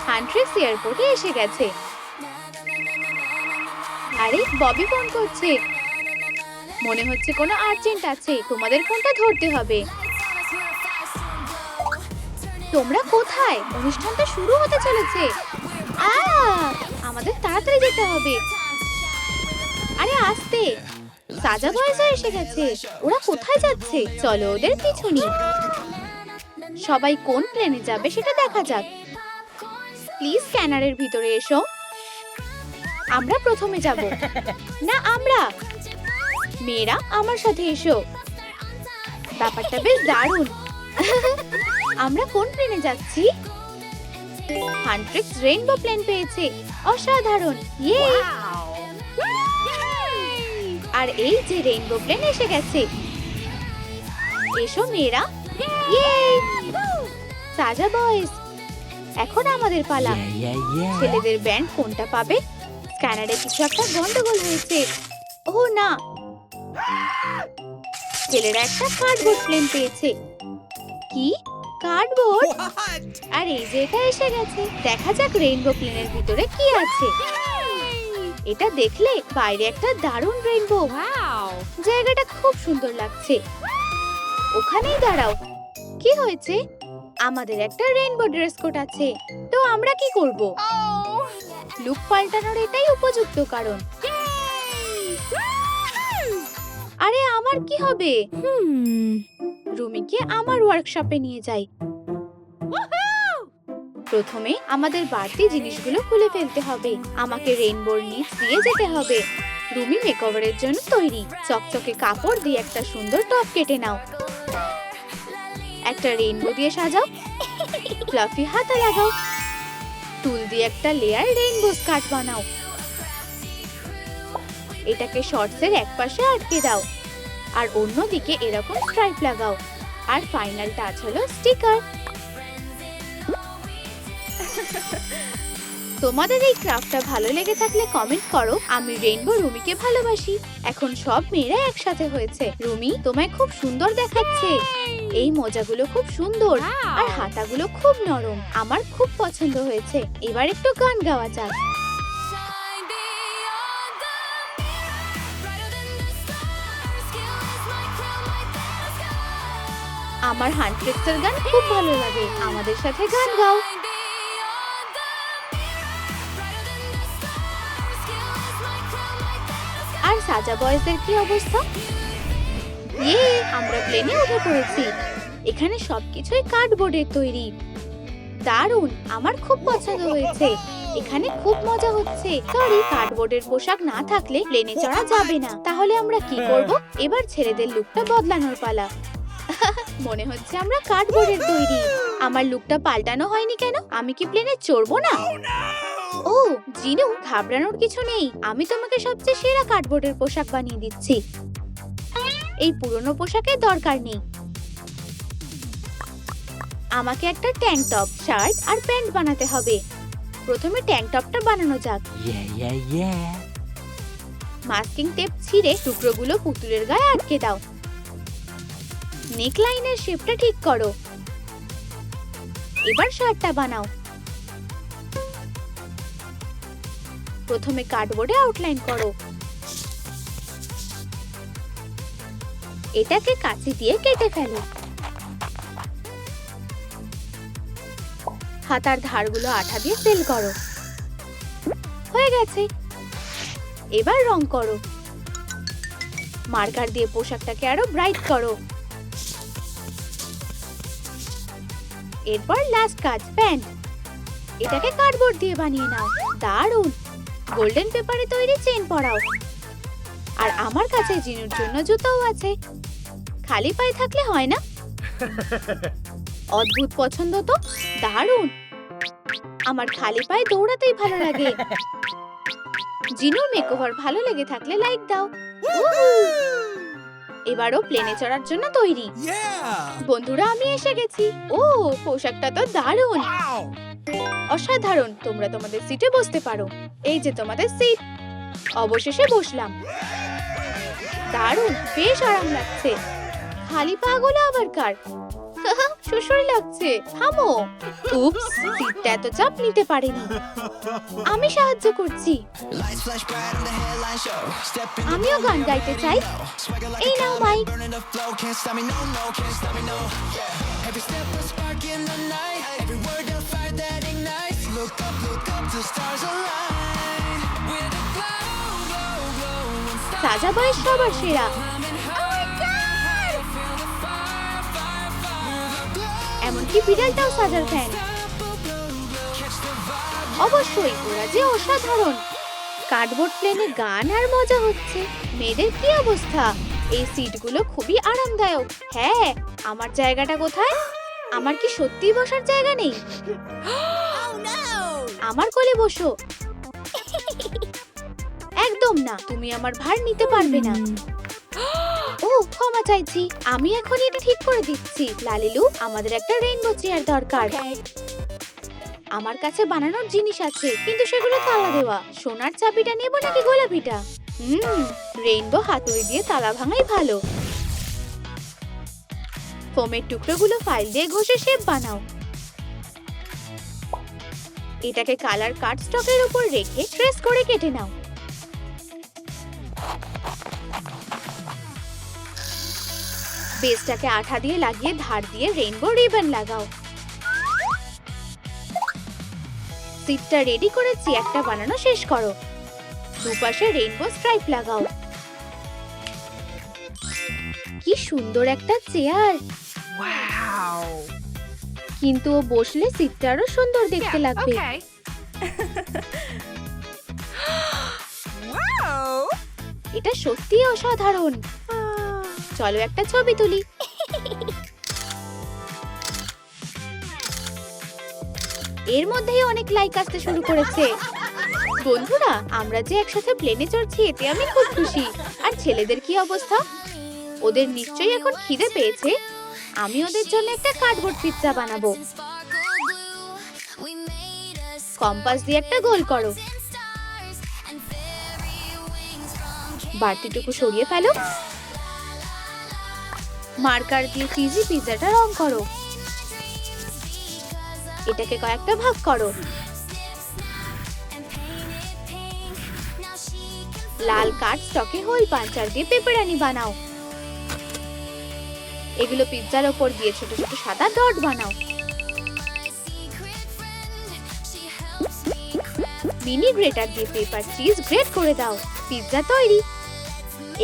হান্ট্রেক্স এয়ারপোর্টে এসে গেছে। আরে ববি ফোন করছে, মনে হচ্ছে কোনো আর্জেন্ট আছে। তোমাদের ফোনটা ধরতে হবে। তোমরা কোথায়? অনুষ্ঠানটা শুরু হতে চলেছে। আমাদের তাড়াতাড়ি যেতে হবে। আরে আস্তে, সাজা বয়েজও এসে গেছে। ওরা কোথায় যাচ্ছে? চলো ওদের পিছু নিই। সবাই কোন প্লেনে যাবে সেটা দেখা যাক। প্লিজ স্ক্যানারের ভিতরে এসো। আমরা প্রথমে যাব। না আমরা। মেয়েরা আমার সাথে এসো। ব্যাপারটা বেশ দারুণ। আমরা কোন প্লেনে যাচ্ছি? হান্ট্রেক্স রেইনবো প্লেন পেয়েছে। অসাধারণ। ইয়ে! আর এই যে রেইনবো প্লেন এসে গেছে। এসো মেয়েরা। ইয়ে! সাজা বয়েজ, এখন আমাদের পালা। ছেলেদের ব্যান্ড কোনটা পাবে? স্ক্যানারে কিছু একটা গন্ডগোল হয়েছে। ও না, ছেলেরা একটা কার্ডবোর্ড প্লেন পেয়েছে। কি কার্ডবোর্ড? আর এই যে এটা এসে গেছে। দেখা যাক রেইনবো প্লেনের ভিতরে কি আছে। এটা দেখলে বাইরে একটা দারুণ রেইনবো। জায়গাটা খুব সুন্দর লাগছে। ওখানেই দাঁড়াও। কি হয়েছে? আমাদের একটা রেইনবো ড্রেস কোড আছে, তো আমরা কি করব? লুক পাল্টানোর এটাই উপযুক্ত কারণ। আরে আমার কি হবে? রুমিকে আমার ওয়ার্কশপে নিয়ে যাই। প্রথমে আমাদের বাড়তি জিনিসগুলো খুলে ফেলতে হবে। আমাকে রেইনবোর নিচ দিয়ে যেতে হবে। রুমি মেকওভারের জন্য তৈরি। চকচকে কাপড় দিয়ে একটা সুন্দর টপ কেটে নাও। একটা রেইনবো দিয়ে সাজাও। ফ্লাফি হাতা লাগাও। টুল দিয়ে একটা লেয়ার রেইনবো স্কার্ট বানাও। এটাকে শর্টসের এক পাশে আটকে দাও আর অন্যদিকে এরকম স্ট্রাইপ লাগাও। আর ফাইনাল টাচ হলো স্টিকার। তোমাদের এই ক্রাফটটা ভালো লেগে থাকলে কমেন্ট করো। আমি রেইনবো রুমিকে ভালোবাসি। এখন সব মেয়েরা একসাথে হয়েছে। রুমি, তোমায় খুব সুন্দর দেখাচ্ছে। এই মোজাগুলো খুব সুন্দর আর হাতাগুলো খুব নরম। আমার খুব পছন্দ হয়েছে। এবার একটু গান গাওয়া যাক। আমার হান্ট্রেক্সের গান খুব ভালো লাগে। আমাদের সাথে গান গাও। আর সাজা বয়েজদের কি অবস্থা? ইয়ে! আমরা প্লেনে উঠে পড়েছি। এখানে সবকিছুই কার্ডবোর্ডের তৈরি। দারুণ, আমার খুব পছন্দ হয়েছে। এখানে খুব মজা হচ্ছে। সরি, কার্ডবোর্ডের পোশাক না থাকলে প্লেনে চড়া যাবে না। তাহলে আমরা কি করব? এবার ছেলেদের লুকটা বদলানোর পালা। মনে হচ্ছে আমরা কার্ডবোর্ডের তৈরি। আমার লুকটা পাল্টানো হয়নি কেন? আমি কি প্লেনে চড়বো না? ও জিনু, ঘাবড়ানোর কিছু নেই। আমি তোমাকে সবচেয়ে সেরা কার্ডবোর্ডের পোশাক বানিয়ে দিচ্ছি। এই পুরনো পোশাকের দরকার নেই। আমাকে একটা ট্যাঙ্ক টপ, শার্ট আর প্যান্ট বানাতে হবে। প্রথমে ট্যাঙ্ক টপটা বানানো যাক। মাস্কিং টেপ ছিঁড়ে টুকরোগুলো পুতুলের গায়ে আটকে দাও। নেক লাইনের শেপটা ঠিক করো। এবার শার্টটা বানাও। প্রথমে কার্ডবোর্ডে আউটলাইন করো। এটাকে কাঁচি দিয়ে কেটে ফেলো। হাতার ধারগুলো আঠা দিয়ে সেল করো। হয়ে গেছে। এবার রং করো। মার্কার দিয়ে পোশাকটাকে আরো ব্রাইট করো। এরপর লাস্ট কাজ, প্যান্ট। এটাকে কার্ডবোর্ড দিয়ে বানিয়ে নাও। দারুণ! গোল্ডেন পেপারে তৈরি চেইন পরাও। আর আমার কাছে জিনুর জন্য জুতোও আছে। খালি পায়ে থাকলে হয় না। অদ্ভুত পছন্দ তো। দারুণ! আমার খালি পায়ে দৌড়াতেই ভালো লাগে। জিনুর মেকওভার ভালো লেগে থাকলে লাইক দাও। এবারও প্লেনে চড়ার জন্য তৈরি। বন্ধুরা, আমি এসে গেছি। ও, পোশাকটা তো দারুণ, অসাধারণ। তোমরা তোমাদের সিটে বসতে পারো। এই যে তোমাদের সিট। অবশেষে বসলাম। দারুণ, বেশ আরাম লাগছে। খালি পা গুলো আবার কার? সুসুরি লাগছে, থামো। উপস, সিটটা এত চাপ নিতে পারেনি। আমি সাহায্য করছি। আমিও গান গাইতে চাই। এই নাও মাইক। সাজা বয়স সবার সেরা। এমনকি বিড়ালটাও সাজার ফ্যান। অবশ্যই, ওরা যে অসাধারণ। কার্ডবোর্ড প্লেনে গান আর মজা হচ্ছে। মেয়েদের কি অবস্থা? এই সিটগুলো খুবই আরামদায়ক। হ্যাঁ, আমার জায়গাটা কোথায়? আমার কি সত্যি বসার জায়গা নেই? আমার কোলে বসো। একদম না, তুমি আমার ভার নিতে পারবে না। ও, ক্ষমা চাইছি। আমি এখন এটা ঠিক করে দিচ্ছি। লালিলু, আমাদের একটা রেইনবো চেয়ার দরকার। আমার কাছে বানানোর জিনিস আছে, কিন্তু সেগুলো তালা দেওয়া। সোনার চাবিটা নেব নাকি গোলাপিটা? রেইনবো হাতুড়ি দিয়ে তালা ভাঙাই ভালো। ফোমের টুকরোগুলো ফাইল দিয়ে ঘষে শেপ বানাও। এটাকে কালার কার্ড স্টকের উপর রেখে ট্রেস করে কেটে নাও। বেসটাকে আঠা দিয়ে লাগিয়ে ধার দিয়ে রেইনবো রিবন লাগাও। সিটটা রেডি করে চেয়ারটা বানানো শেষ করো। দুপাশে রেইনবো স্ট্রাইপ লাগাও। কি সুন্দর একটা চেয়ার। কিন্তু ও বসলে সিটটা আরো সুন্দর দেখতে লাগবে। এটা সত্যি অসাধারণ। চলো একটা ছবি তুলি। এর মধ্যেই অনেক লাইক আসতে শুরু করেছে। বন্ধুরা, আমরা যে একসাথে প্লেনে চড়ছি এতে আমি খুব খুশি। আর ছেলেদের কি অবস্থা? ওদের নিশ্চয়ই এখন খিদে পেয়েছে। আমি ওদের জন্য একটা কার্ডবোর্ড পিৎজা বানাবো। কম্পাস দিয়ে একটা গোল করো। বাড়তিটুকু সরিয়ে ফেলো। মার্কার দিয়ে চিজি পিৎজাটা রং করো। এটাকে কয়েকটা ভাগ করো। লাল কার্ড স্টকে হোল পাঞ্চার দিয়ে পেপারানি বানাও। এগুলো পিৎজার উপর দিয়ে ছোট ছোট সাদা ডট বানাও। মিনি গ্রেটার দিয়ে পেপার চিজ গ্রেট করে দাও। পিৎজা তৈরি।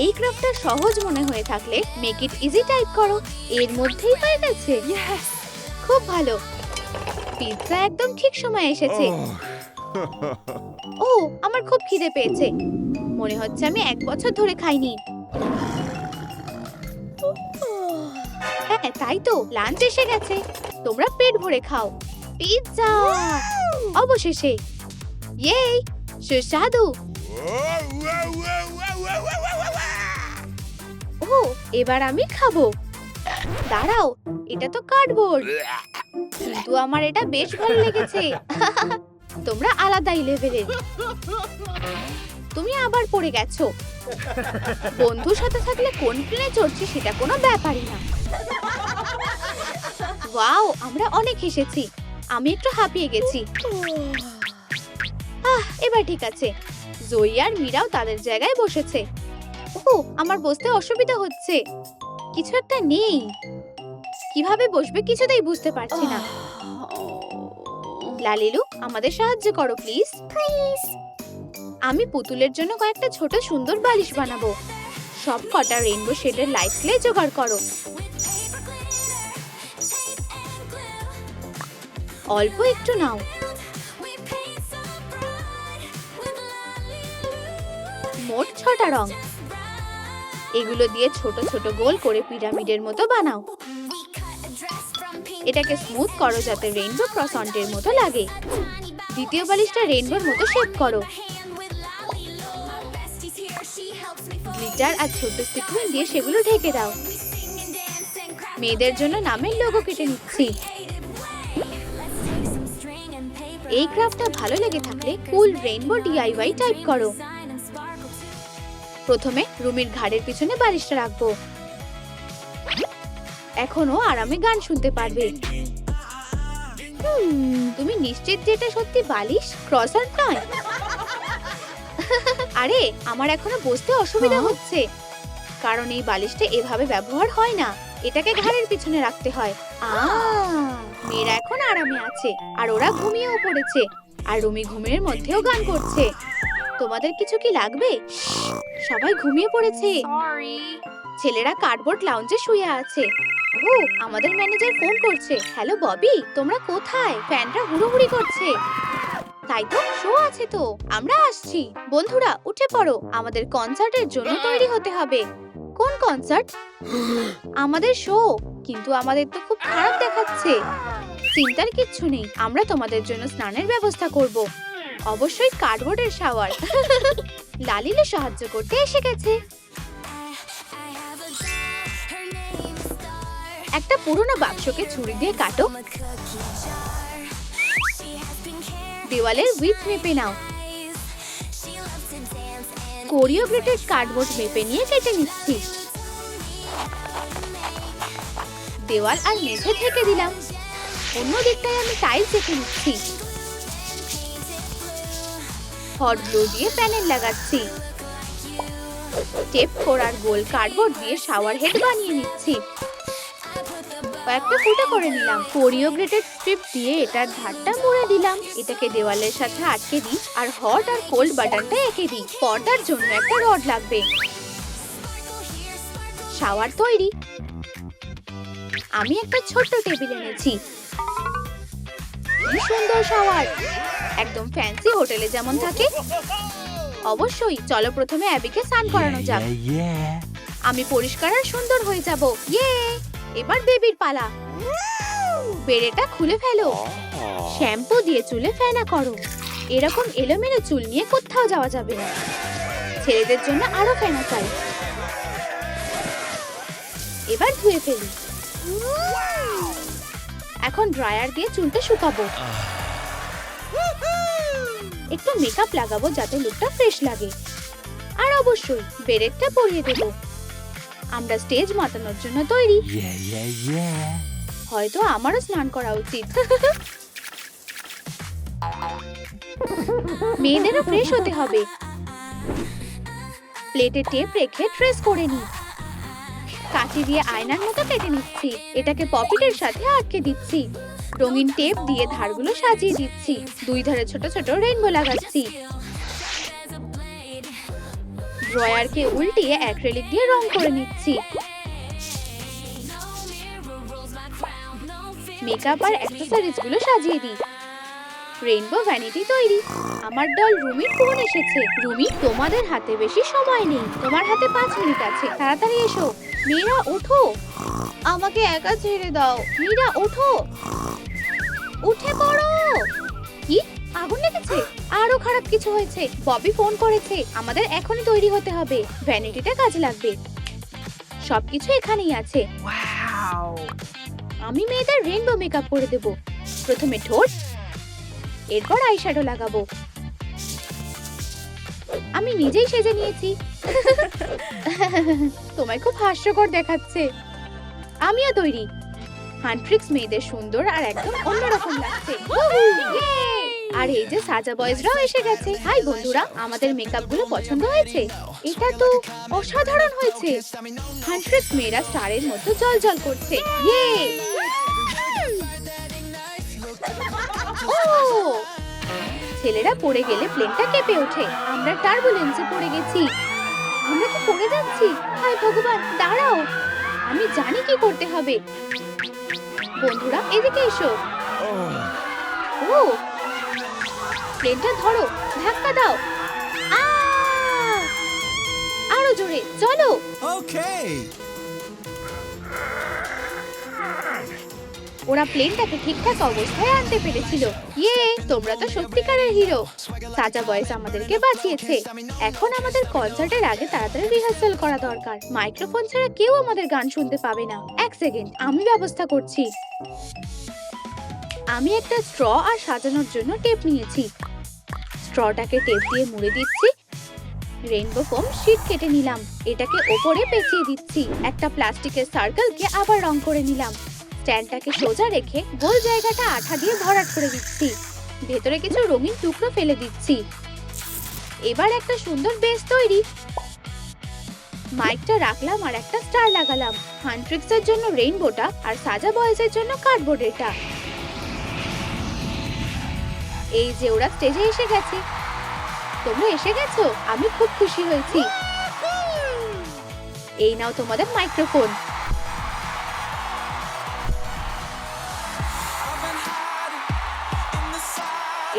এই ক্রাফটটা সহজ মনে হয়ে থাকলে মেক ইট ইজি টাইপ করো। এর মধ্যেই হয়ে গেছে। খুব ভালো। পিৎজা একদম ঠিক সময় এসেছে। ও, আমার খুব খিদে পেয়েছে। মনে হচ্ছে আমি 1 বছর ধরে খাইনি। হ্যাঁ, তাই তো, লাঞ্চ এসে গেছে। তোমরা পেট ভরে খাও। পিৎজা অবশেষে। ইয়ে, সুস্বাদু। ও, এবার আমি খাবো। দাঁড়াও, এটা তো কার্ডবোর্ড, কিন্তু আমার এটা বেশ ভালো লেগেছে। তোমরা আলাদাই লেভেলের। তুমি আবার পড়ে গেছো। বন্ধুর সাথে থাকলে কোন প্লেনে চড়ছি সেটা কোনো ব্যাপারই না। ওয়াও, আমরা অনেক হেসেছি। আমি একটু হাঁপিয়ে গেছি। এবার ঠিক আছে। জয়ী আর মীরাও তাদের জায়গায় বসেছে। ও, আমার বসতে অসুবিধা হচ্ছে। কিছু একটা নেই। কিভাবে বসবে কিছুতেই বুঝতে পারছি না। লালিলু, আমাদের সাহায্য করো প্লিজ। আমি পুতুলের জন্য কয়েকটা ছোট সুন্দর বালিশ বানাবো। সব কটা রেইনবো শেডের লাইট ক্লে জোগাড় করো। অল্প একটু নাও। মোট 6টা রং। এগুলো দিয়ে ছোট ছোট গোল করে পিরামিডের মতো বানাও। এটাকে স্মুথ করো যাতে রেইনবো ক্রসন্টের মতো লাগে। দ্বিতীয় বালিশটা রেইনবোর মতো শেপ করো। গ্লিটার আর ছোট সিকুয়েন দিয়ে সেগুলো ঢেকে দাও। মেয়েদের জন্য নামের লোগো কেটে নিচ্ছি। এই ক্রাফটটা ভালো লেগে থাকলে কুল রেইনবো ডিআইওয়াই টাইপ করো। প্রথমে রুমির ঘাড়ের পিছনে বালিশটা রাখবো। এখনো আরামে গান শুনতে পারবে। তুমি নিশ্চিত যে এটা সত্যি বালিশ, ক্রসার নয়? আরে আমার এখনো বসতে অসুবিধা হচ্ছে, কারণ এই বালিশটা এভাবে ব্যবহার হয় না, এটাকে ঘাড়ের পিছনে রাখতে হয়। মেয়েরা এখন আরামে আছে আর ওরা ঘুমিয়েও পড়েছে, আর রুমি ঘুমের মধ্যেও গান করছে। তোমাদের কিছু কি লাগবে? সবাই ঘুমিয়ে পড়েছে। ছেলেরা কার্ডবোর্ড লাউঞ্জে শুয়ে আছে। ও, আমাদের ম্যানেজার ফোন করছে। হ্যালো ববি, তোমরা কোথায়? ফ্যানরা হুড়োহুড়ি করছে। তাই তো, শো আছে তো, আমরা আসছি। বন্ধুরা উঠে পড়ো, আমাদের কনসার্টের জন্য তৈরি হতে হবে। কোন কনসার্ট? আমাদের শো, কিন্তু আমাদের তো খুব খারাপ দেখাচ্ছে। চিন্তার কিচ্ছু নেই, আমরা তোমাদের জন্য স্নানের ব্যবস্থা করব। অবশ্যই কার্ডবোর্ডের শাওয়ার। লালিলে সাহায্য করতে এসে গেছে। একটা পুরনো বাক্সকে ছুরি দিয়ে কাটো। দেওয়ালের উইডথ মেপে নাও। কোরিওগ্রেটেড কার্ডবোর্ড মেপে নিয়ে কেটে নিচ্ছি। দেওয়াল আর মেঝে ঢেকে দিলাম। অন্য দিকটায় আমি টাইলস রেখে নিচ্ছি। হট গ্লু দিয়ে প্যানেল লাগাচ্ছি। টেপ করার গোল কার্ডবোর্ড দিয়ে শাওয়ার হেড বানিয়ে নিচ্ছি। কয়েকটা ফুটো করে নিলাম। কোরিওগ্রেটেড স্ট্রিপ দিয়ে এটার ধারটা মুড়ে দিলাম। এটাকে দেওয়ালের সাথে আটকে দিই আর হট আর কোল্ড বাটনটা এঁকে দিই। পর্দার জন্য একটা রড লাগবে। শাওয়ার তৈরি। আমি একটা ছোট্ট টেবিল এনেছি। কি সুন্দর শাওয়ার, একদম ফ্যান্সি হোটেলে যেমন থাকে। অবশ্যই, চলো প্রথমে অ্যাবিকে স্নান করানো যাক। আমি পরিষ্কার আর সুন্দর হয়ে যাব। ইয়ে, এবার বেবির পালা। বেড়েটা খুলে ফেলো। শ্যাম্পু দিয়ে চুলে ফেনা করো। এরকম এলোমেলো চুল নিয়ে কোথাও যাওয়া যাবে না। ছেলেদের জন্য আরো ফেনা চাই। এবার ধুয়ে ফেলি। এখন ড্রায়ার দিয়ে চুলটা শুকাবো। একটু মেকআপ লাগাবো যাতে লুকটা ফ্রেশ লাগে। আর অবশ্যই বেরেটটা পরিয়ে দেব। আমরা স্টেজ মাতানোর জন্য তৈরি। হয়তো আমারও স্নান করা উচিত। মেয়েদেরও ফ্রেশ হতে হবে। প্লেটে টেপ রেখে ট্রেস করে নিই। কাঁচি দিয়ে আয়নার মতো কেটে নিচ্ছি। এটাকে পকেটের সাথে আটকে দিচ্ছি। রঙিন টেপ দিয়ে ধারগুলো সাজিয়ে দিচ্ছি। দুই ধারে ছোট ছোট রেইনবো লাগাচ্ছি। ড্রয়ারকে উল্টিয়ে অ্যাক্রিলিক দিয়ে রং করে নিচ্ছি। মেকআপ আর অ্যাক্সেসরিজ গুলো সাজিয়ে দিই। রেইনবো ভ্যানিটি তৈরি। আমার দল রুমির ফোন এসেছে। রুমি, তোমাদের হাতে বেশি সময় নেই, তোমার হাতে 5 মিনিট আছে, তাড়াতাড়ি এসো। মীরা ওঠো, আমাকে একা ছেড়ে দাও। মীরা ওঠো, উঠে পড়ো। কি, আগুন লেগেছে? আরো খারাপ কিছু হয়েছে। ববি ফোন করেছে, আমাদের এখনই তৈরি হতে হবে। ভ্যানিটিটা কাজে লাগবে। সবকিছু এখানেই আছে। আমি মেয়েদের রেইনবো মেকআপ করে দেব। প্রথমে ঠোঁট, এরপর আইশ্যাডো লাগাবো। আমি নিজেই সেজে নিয়েছি। তোমায় খুব হাস্যকর দেখাচ্ছে। আমিও তৈরি। হান্ট্রিক্স মেয়েদের সুন্দর আর একদম অন্যরকম লাগছে। আর এই যে সাজা বয়েজরাও এসে গেছে। হাই বন্ধুরা, আমাদের মেকআপ গুলো পছন্দ হয়েছে? এটা তো অসাধারণ হয়েছে। হান্ট্রিক্স মেয়েরা স্টারের মতো জ্বলজ্বল করছে। ইয়ে! ও! ছেলেরা পড়ে গেলে প্লেনটা কেঁপে ওঠে। আমরা টার্বুলেন্সে পড়ে গেছি। আমরা কি পড়ে যাচ্ছি? হায় ভগবান, দাঁড়াও, আমি জানি কি করতে হবে। বন্ধুরা এদিকে এসো। ও, প্লেনটা ধরো, ধাক্কা দাও। আরো জোরে, চলো। ওরা প্লেনটাকে ঠিকঠাক অবস্থায় আনতে পেরেছিল। ইয়ে, তোমরা তো সত্যিকারের হিরো। সাজা বয়েজ আমাদেরকে বাঁচিয়েছে। এখন আমাদের কনসার্টের আগে তাড়াতাড়ি রিহার্সাল করা দরকার। মাইক্রোফোন ছাড়া কেউ আমাদের গান শুনতে পাবে না। এক সেকেন্ড, আমি ব্যবস্থা করছি। আমি একটা স্ট্র আর সাজানোর জন্য টেপ নিয়েছি। স্ট্রটাকে টেপ দিয়ে মুড়ে দিচ্ছি। রেইনবো ফোম শীট কেটে নিলাম, এটাকে ওপরে পেঁচিয়ে দিচ্ছি। একটা প্লাস্টিকের সার্কেলকে আবার রং করে নিলাম। স্ট্যান্ডটাকে সোজা রেখে গোল জায়গাটা আঠা দিয়ে ভরাট করে দিচ্ছি। ভেতরে কিছু রঙিন টুকরো ফেলে দিচ্ছি। এবার একটা সুন্দর বেস তৈরি। মাইকটা রাখলাম আর একটা স্টার লাগালাম। হান্ট্রিক্সের জন্য রেইনবোটা আর সাজা বয়েজের জন্য কার্ডবোর্ডেরটা। এই যে ওরা স্টেজে এসে গেছে। তোমরা এসে গেছো, আমি খুব খুশি হয়েছি। এই নাও তোমাদের মাইক্রোফোন।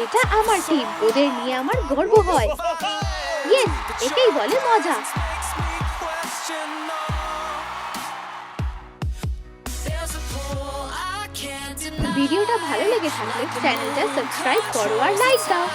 এটা আমার টিম, ওদের নিয়ে আমার গর্ব হয়। ইয়েস, এটাই বলে মজা। ভিডিওটা ভালো লেগে থাকলে চ্যানেলটা সাবস্ক্রাইব করো আর লাইক দাও।